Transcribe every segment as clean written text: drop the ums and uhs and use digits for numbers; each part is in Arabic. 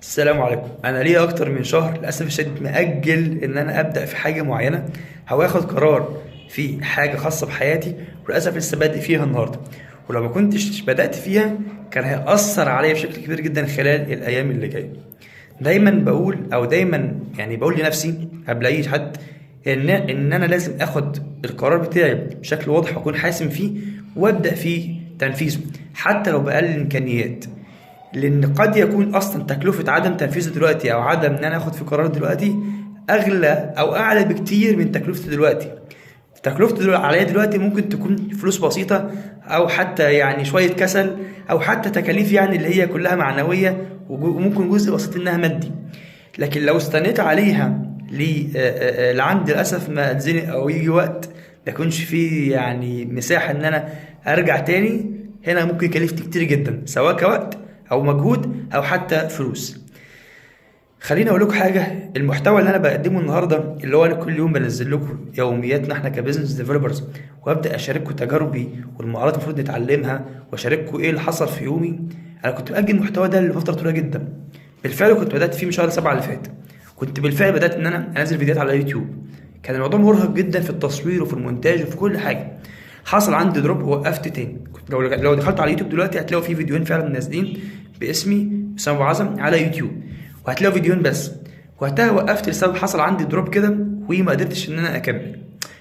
السلام عليكم. انا ليا اكتر من شهر للاسف الشديد مأجل ان انا ابدا في حاجه معينه او اخد قرار في حاجه خاصه بحياتي، وللاسف لسه بادئ فيها النهارده. ولو ما كنتش بدات فيها كان هيأثر عليا بشكل كبير جدا خلال الايام اللي جايه. دايما بقول او دايما بقول لنفسي قبل اي حد ان انا لازم اخد القرار بتاعي بشكل واضح واكون حاسم فيه وابدا في تنفيذه حتى لو باقل الامكانيات. لان قد يكون اصلا تكلفه عدم تنفيذه دلوقتي او عدم ان انا اخد في قرار دلوقتي اغلى او اعلى بكتير من تكلفته دلوقتي. تكلفته عليا دلوقتي ممكن تكون فلوس بسيطه، او حتى شويه كسل، او حتى تكاليف اللي هي كلها معنويه، وممكن جزء بسيط منها مادي. لكن لو استنيت عليها لعند للاسف ما اتزنق او يجي وقت ما يكونش فيه مساحه ان انا ارجع تاني، هنا ممكن يكلفني كتير جدا سواء كوقت او مجهود او حتى فلوس. خليني اقول لكم حاجه، المحتوى اللي انا بقدمه النهارده اللي هو انا كل يوم بنزل لكم يومياتنا احنا كبزنس ديفلوبرز، وابدا اشارككم تجاربي والمهارات المفروض نتعلمها، واشارككم ايه اللي حصل في يومي. انا كنت مأجل المحتوى ده لفتره طويله جدا. بالفعل كنت بدات فيه من شهر 7 اللي فات. كنت بالفعل بدات ان انا انزل فيديوهات على يوتيوب. كان الموضوع مرهق جدا في التصوير وفي المونتاج وفي كل حاجه. حصل عندي دروب ووقفت تاني. كنت لو دخلت على يوتيوب دلوقتي هتلاقوا فيه فيديوهين فعلا نازلين باسمي اسامه ابو عزم على يوتيوب، وهتلاقوا فيديوهين بس. وقتها وقفت لسبب حصل عندي دروب كده وما قدرتش ان انا اكمل.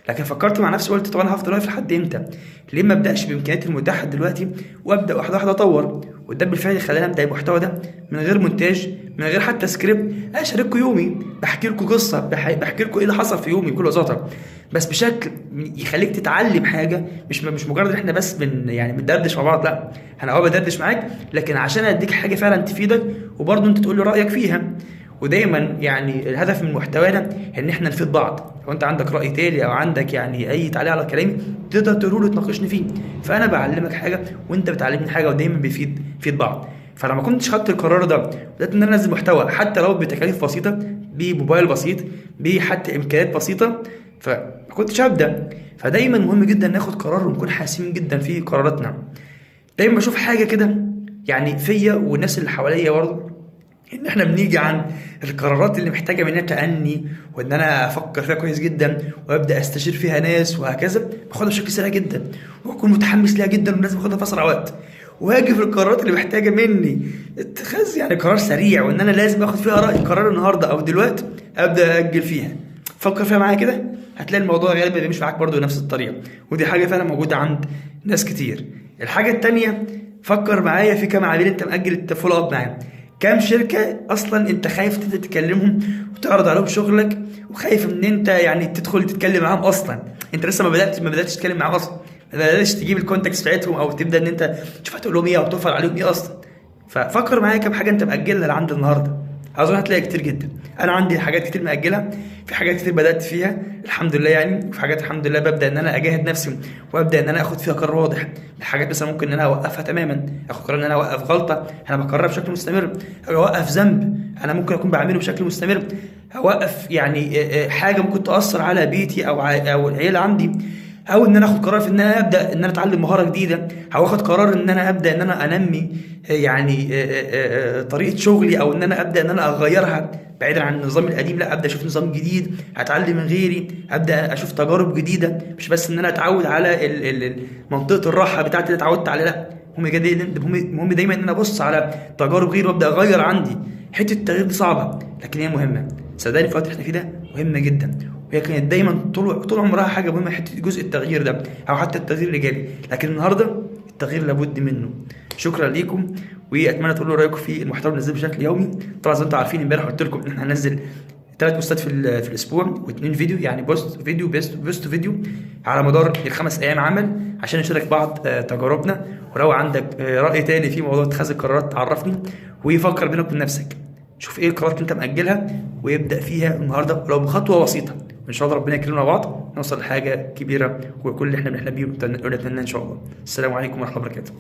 لكن فكرت مع نفسي وقلت طب انا هفضل واقف لحد امتى؟ ليه ما ابداش بامكانياتي المتاحه دلوقتي وابدا واحده واحده اطور؟ وده بالفعل خلاني ابدا المحتوى ده من غير مونتاج، من غير حتى سكريبت. اشارككم يومي، بحكي لكم قصه، بحكي لكم ايه اللي حصل في يومي بكل بساطه، بس بشكل يخليك تتعلم حاجه. مش مجرد احنا بس بندردش مع بعض، لا انا بدردش معاك لكن عشان اديك حاجه فعلا تفيدك، وبرضه انت تقول لي رايك فيها. ودايما الهدف من محتوانا ان احنا نفيد بعض. لو انت عندك راي تاني او عندك اي تعليق على كلامي تقدر تقول تناقشني فيه. فانا بعلمك حاجه وانت بتعلمني حاجه، ودايما بيفيد بعض. فلما كنتش خدت القرار ده بدات ان انا انزل محتوى حتى لو بتكاليف بسيطه، بموبايل بسيط، بحتى امكانيات بسيطه، فما كنتش هبدا. فدايما مهم جدا ناخد قرار ونكون حاسمين جدا في قراراتنا. دايما بشوف حاجه كده فيا والناس اللي حواليا برضه، ان احنا بنيجي عن القرارات اللي محتاجه مننا تأني وان انا افكر فيها كويس جدا وابدا استشير فيها ناس وهكذا، باخدها بشكل سريع جدا واكون متحمس ليها جدا ولازم اخدها في اسرع وقت. واجي في القرارات اللي محتاجه مني اتخاذ قرار سريع وان انا لازم اخد فيها راي قرار النهارده او دلوقتي، ابدا اجل فيها. فكر فيها معايا كده هتلاقي الموضوع غالبا بيمشي معاك برضه نفس الطريقه، ودي حاجه فعلا موجوده عند ناس كتير. الحاجه التانيه، فكر معايا في كام عميل انت مأجل الفولو اب معاهم. كام شركه اصلا انت خايف تكلمهم وتعرض عليهم شغلك، وخايف ان انت تدخل تتكلم معاهم اصلا. انت لسه ما بداتش تتكلم معاهم اصلا، ما بداتش تجيب الكونتاكس بتاعتهم او تبدا ان انت تشوف هتقول لهم ايه او توفر عليهم ايه اصلا. ففكر معايا كام حاجه انت مأجلها لعند النهارده. اظن هتلاقي كتير جدا. انا عندي حاجات كتير مأجلها، في حاجات كتير بدأت فيها الحمد لله، وفي حاجات الحمد لله ببدأ ان انا اجاهد نفسي وابدا ان انا اخد فيها قرار واضح. الحاجات مثلا ممكن ان انا اوقفها تماما، اخد قرار ان انا اوقف غلطه انا بكررها بشكل مستمر، اوقف ذنب انا ممكن اكون بعمله بشكل مستمر، اوقف حاجه ممكن تأثر على بيتي او العيله عندي، او ان انا اخد قرار في ان انا ابدا ان انا اتعلم مهاره جديده، او اخد قرار ان انا ابدا ان انا انمي طريقه شغلي، او ان انا ابدا ان انا اغيرها بعيدا عن النظام القديم، لا ابدا اشوف نظام جديد، اتعلم من غيري، ابدا اشوف تجارب جديده، مش بس ان انا اتعود على منطقه الراحه بتاعتي اللي اتعودت عليها، لا مهم دايما ان انا ابص على تجارب غيري وابدا اغير عندي. حته التغيير دي صعبه لكن هي مهمه، صدقني في الوقت اللي احنا فيه ده مهمه جدا. وهي كانت دايما طول عمرها حاجه مهمه، حته جزء التغيير ده او حتى التغيير الايجابي. لكن النهارده التغيير لابد منه. شكرا ليكم، واتمنى تقولوا رايكم في المحتوى اللي بنزله بشكل يومي. طبعا زي ما انتم عارفين امبارح قلت لكم ان احنا هننزل 3 بوستات في الاسبوع و2 فيديو، بوست فيديو بوست فيديو على مدار ال5 ايام عمل، عشان نشارك بعض تجاربنا. ولو عندك راي تاني في موضوع اتخاذ القرارات عرفني، ويفكر بينك وبين نفسك شوف ايه القرارات اللي انت مأجلها ويبدأ فيها النهارده ولو بخطوه بسيطه. ان شاء الله ربنا يكرمنا بعض نوصل لحاجه كبيره وكل اللي احنا بنحلم بيه ونتمنى ان شاء الله. السلام عليكم ورحمه الله وبركاته.